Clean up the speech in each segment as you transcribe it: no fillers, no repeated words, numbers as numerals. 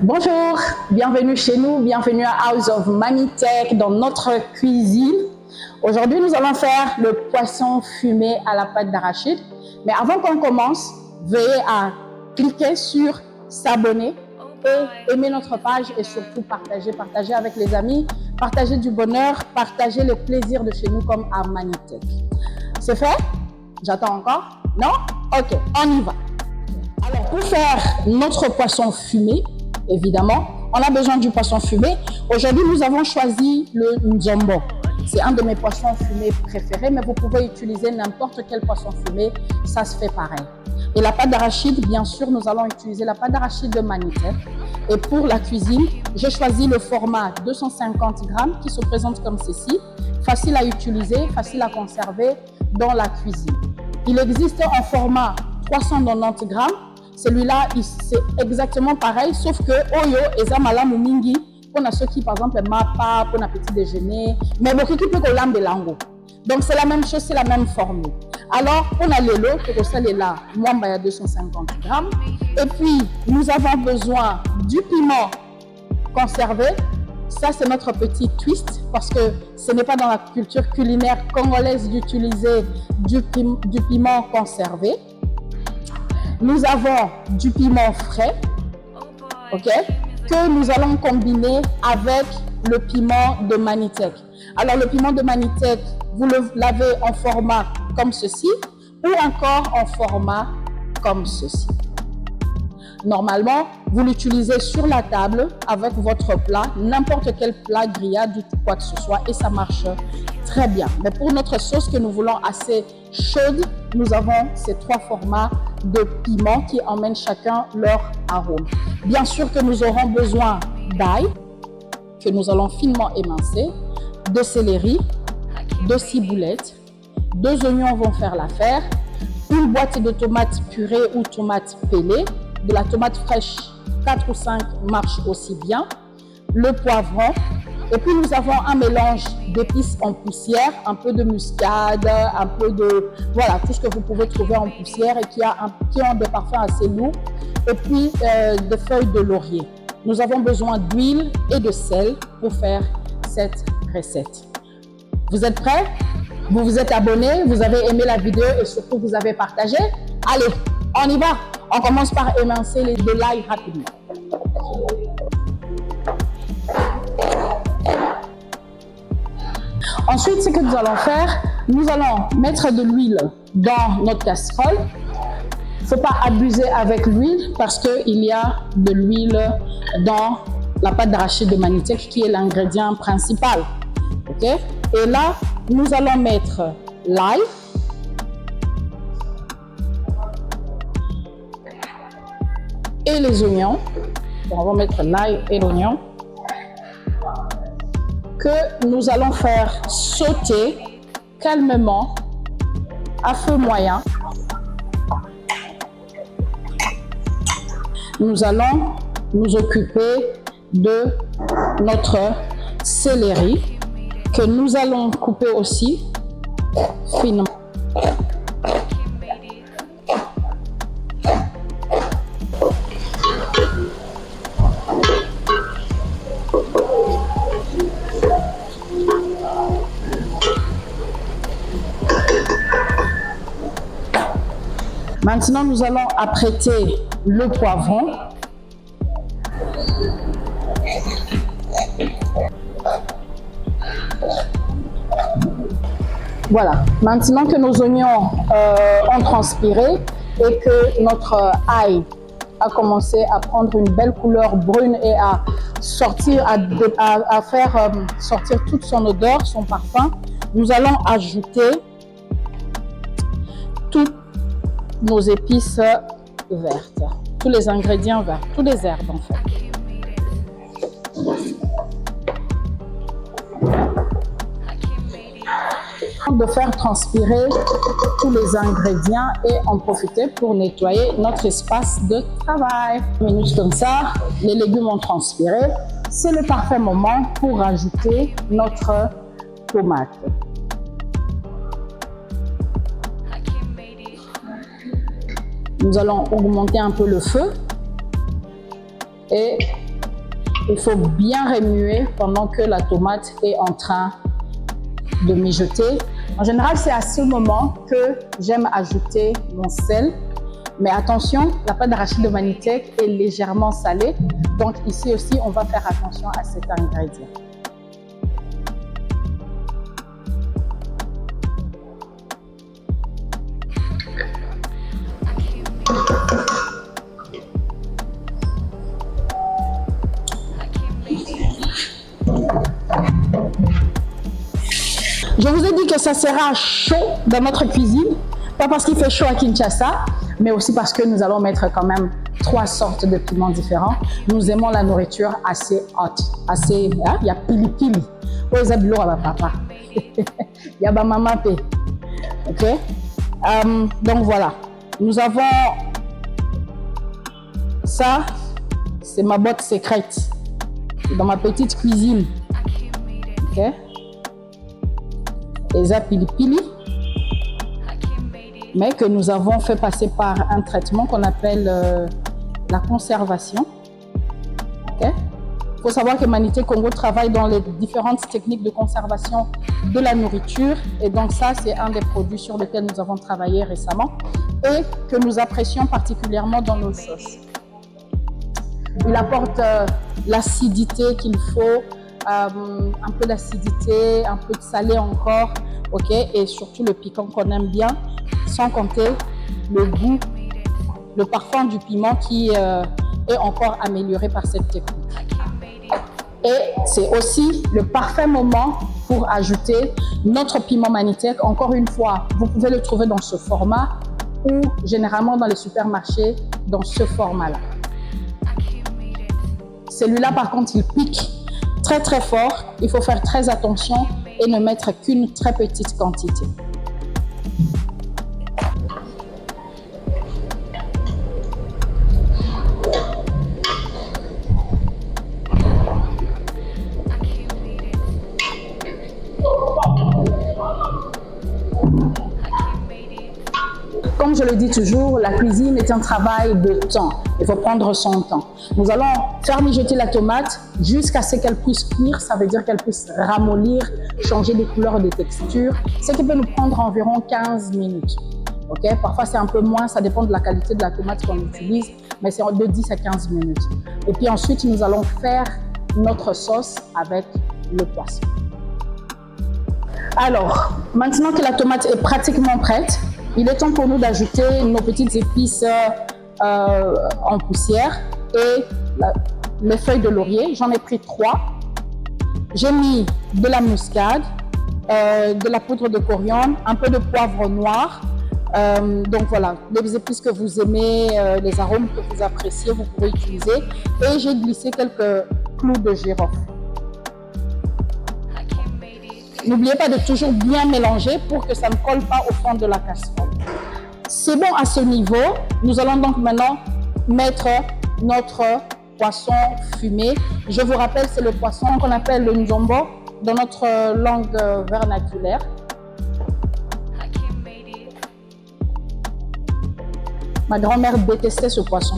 Bonjour, bienvenue chez nous, bienvenue à House of Manitech dans notre cuisine. Aujourd'hui, nous allons faire le poisson fumé à la pâte d'arachide. Mais avant qu'on commence, veuillez à cliquer sur s'abonner et aimer notre page et surtout partager avec les amis, partager du bonheur, partager les plaisirs de chez nous comme à Manitech. C'est fait? J'attends encore? Non? Ok, on y va. Alors, pour faire notre poisson fumé, évidemment, on a besoin du poisson fumé. Aujourd'hui, nous avons choisi le nzombo. C'est un de mes poissons fumés préférés, mais vous pouvez utiliser n'importe quel poisson fumé, ça se fait pareil. Et la pâte d'arachide, bien sûr, nous allons utiliser la pâte d'arachide de Manitech. Et pour la cuisine, j'ai choisi le format 250 grammes qui se présente comme ceci. Facile à utiliser, facile à conserver dans la cuisine. Il existe en format 390 grammes. Celui-là, c'est exactement pareil, sauf que Oyo et Zamala Mumingi, pour ceux qui, par exemple, mapa, pour un petit déjeuner, mais beaucoup qui peut coller de lango. Donc, c'est la même chose, c'est la même formule. Alors, on a l'élo, pour ça, il est là, moi, 250 grammes. Et puis, nous avons besoin du piment conservé. Ça, c'est notre petit twist, parce que ce n'est pas dans la culture culinaire congolaise d'utiliser du piment conservé. Nous avons du piment frais, ok, que nous allons combiner avec le piment de Manitech. Alors, le piment de Manitech, vous l'avez en format comme ceci ou encore en format comme ceci. Normalement, vous l'utilisez sur la table avec votre plat, n'importe quel plat grillade ou quoi que ce soit, et ça marche très bien. Mais pour notre sauce que nous voulons assez chaude, nous avons ces trois formats de piment qui emmènent chacun leur arôme. Bien sûr que nous aurons besoin d'ail, que nous allons finement émincer, de céleri, de ciboulettes, 2 oignons vont faire l'affaire, une boîte de tomates purées ou tomates pelées, de la tomate fraîche, 4 ou 5 marche aussi bien, le poivron, et puis nous avons un mélange d'épices en poussière, un peu de muscade, un peu de, voilà, tout ce que vous pouvez trouver en poussière et qui ont des parfums assez lourds, et puis des feuilles de laurier. Nous avons besoin d'huile et de sel pour faire cette recette. Vous êtes prêts? Vous vous êtes abonnés, vous avez aimé la vidéo et surtout vous avez partagé? Allez, on y va! On commence par émincer de l'ail rapidement. Ensuite, ce que nous allons faire, nous allons mettre de l'huile dans notre casserole. Il ne faut pas abuser avec l'huile parce qu'il y a de l'huile dans la pâte d'arachide de Manitech qui est l'ingrédient principal. Okay? Et là, nous allons mettre l'ail. Et les oignons. On va mettre l'ail et l'oignon que nous allons faire sauter calmement à feu moyen. Nous allons nous occuper de notre céleri que nous allons couper aussi finement. Maintenant, nous allons apprêter le poivron. Voilà. Maintenant que nos oignons ont transpiré et que notre ail a commencé à prendre une belle couleur brune et à sortir, à faire sortir toute son odeur, son parfum, nous allons ajouter toutes nos épices vertes, tous les ingrédients verts, tous les herbes en fait. De faire transpirer tous les ingrédients et en profiter pour nettoyer notre espace de travail. 1 minute comme ça, les légumes ont transpiré. C'est le parfait moment pour rajouter notre tomate. Nous allons augmenter un peu le feu et Il faut bien remuer pendant que la tomate est en train de mijoter. En général, c'est à ce moment que j'aime ajouter mon sel. Mais attention, la pâte d'arachide de Manitech est légèrement salée. Donc ici aussi, on va faire attention à cet ingrédient. Je vous ai dit que ça sera chaud dans notre cuisine, pas parce qu'il fait chaud à Kinshasa, mais aussi parce que nous allons mettre quand même 3 sortes de piments différents. Nous aimons la nourriture assez hot, assez, il y a pili pili. Aux abilo à papa. Il y a maman p. Ok? Donc voilà. Nous avons ça, c'est ma boîte secrète dans ma petite cuisine. Ok? Les apili-pili, mais que nous avons fait passer par un traitement qu'on appelle la conservation. Okay? Il faut savoir que Manitech Congo travaille dans les différentes techniques de conservation de la nourriture, et donc ça, c'est un des produits sur lesquels nous avons travaillé récemment et que nous apprécions particulièrement dans nos sauces. Il apporte l'acidité qu'il faut, un peu d'acidité, un peu de salé encore, ok, et surtout le piquant qu'on aime bien, sans compter le goût, le parfum du piment qui est encore amélioré par cette technique. Et c'est aussi le parfait moment pour ajouter notre piment Manitech. Encore une fois, vous pouvez le trouver dans ce format ou généralement dans les supermarchés dans ce format-là. Celui-là, par contre, il pique très très fort. Il faut faire très attention et ne mettre qu'une très petite quantité. Comme je le dis toujours, la cuisine est un travail de temps. Il faut prendre son temps. Nous allons faire mijoter la tomate jusqu'à ce qu'elle puisse cuire. Ça veut dire qu'elle puisse ramollir, changer de couleur et de texture. Ce qui peut nous prendre environ 15 minutes. Okay? Parfois, c'est un peu moins. Ça dépend de la qualité de la tomate qu'on utilise. Mais c'est de 10 à 15 minutes. Et puis ensuite, nous allons faire notre sauce avec le poisson. Alors, maintenant que la tomate est pratiquement prête, il est temps pour nous d'ajouter nos petites épices en poussière et les feuilles de laurier. J'en ai pris 3. J'ai mis de la muscade, de la poudre de coriandre, un peu de poivre noir. Donc voilà, les épices que vous aimez, les arômes que vous appréciez, vous pouvez utiliser. Et j'ai glissé quelques clous de girofle. N'oubliez pas de toujours bien mélanger pour que ça ne colle pas au fond de la casserole. C'est bon à ce niveau. Nous allons donc maintenant mettre notre poisson fumé. Je vous rappelle, c'est le poisson qu'on appelle le nzombo dans notre langue vernaculaire. Ma grand-mère détestait ce poisson.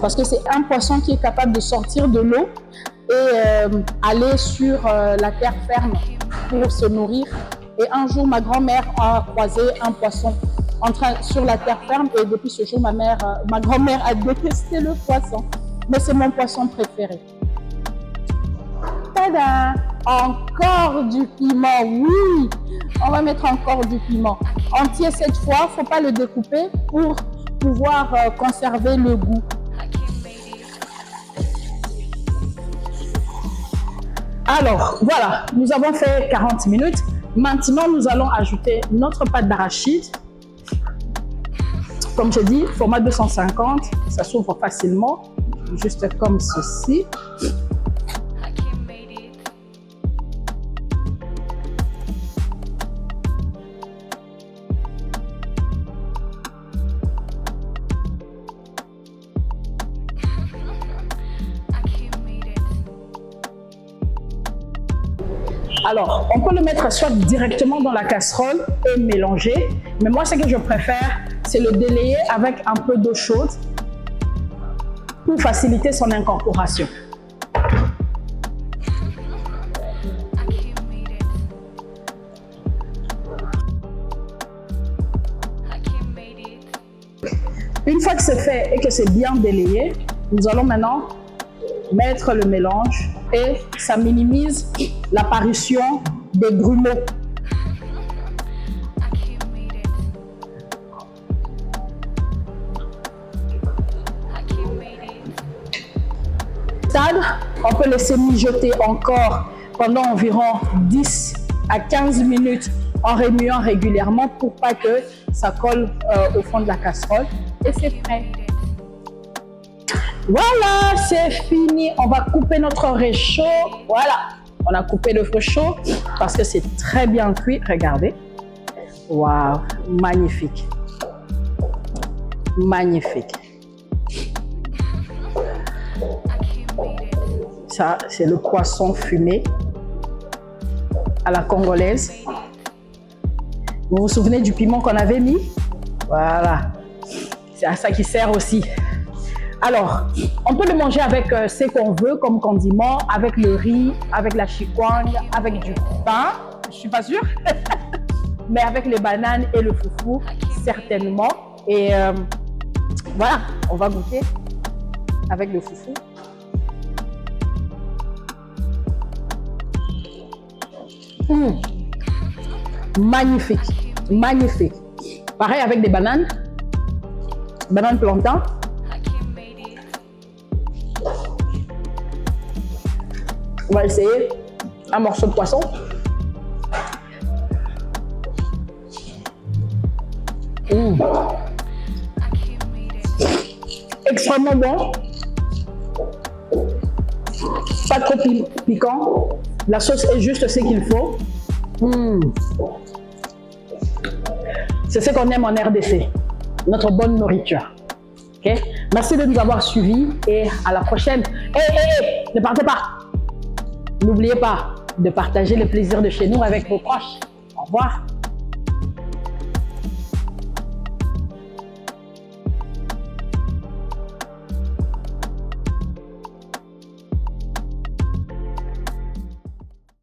Parce que c'est un poisson qui est capable de sortir de l'eau et aller sur la terre ferme pour se nourrir. Et un jour, ma grand-mère a croisé un poisson sur la terre ferme et depuis ce jour, ma grand-mère a détesté le poisson. Mais c'est mon poisson préféré. Tada! Encore du piment, oui! On va mettre encore du piment. Entier cette fois, il ne faut pas le découper pour pouvoir conserver le goût. Alors, voilà, nous avons fait 40 minutes. Maintenant, nous allons ajouter notre pâte d'arachide. Comme je dis, format 250, ça s'ouvre facilement, juste comme ceci. Alors, on peut le mettre soit directement dans la casserole et mélanger, mais moi, ce que je préfère, c'est le délayer avec un peu d'eau chaude pour faciliter son incorporation. Une fois que c'est fait et que c'est bien délayé, nous allons maintenant mettre le mélange et ça minimise l'apparition des grumeaux. On peut laisser mijoter encore pendant environ 10 à 15 minutes en remuant régulièrement pour pas que ça colle au fond de la casserole. Et c'est prêt. Voilà, c'est fini. On va couper notre réchaud. Voilà, on a coupé le réchaud parce que c'est très bien cuit. Regardez. Waouh, magnifique. Magnifique. Ça, c'est le poisson fumé à la congolaise. Vous vous souvenez du piment qu'on avait mis? Voilà. C'est à ça qu'il sert aussi. Alors, on peut le manger avec ce qu'on veut comme condiment, avec le riz, avec la chikwang, avec du pain. Je suis pas sûre. Mais avec les bananes et le foufou, certainement. Et voilà, on va goûter avec le foufou. Magnifique, magnifique. Pareil avec des bananes plantain. On va essayer un morceau de poisson. Extrêmement bon. Pas trop piquant. La sauce est juste ce qu'il faut. C'est ce qu'on aime en RDC, notre bonne nourriture. Okay? Merci de nous avoir suivis et à la prochaine. Ne partez pas. N'oubliez pas de partager le plaisir de chez nous avec vos proches. Au revoir.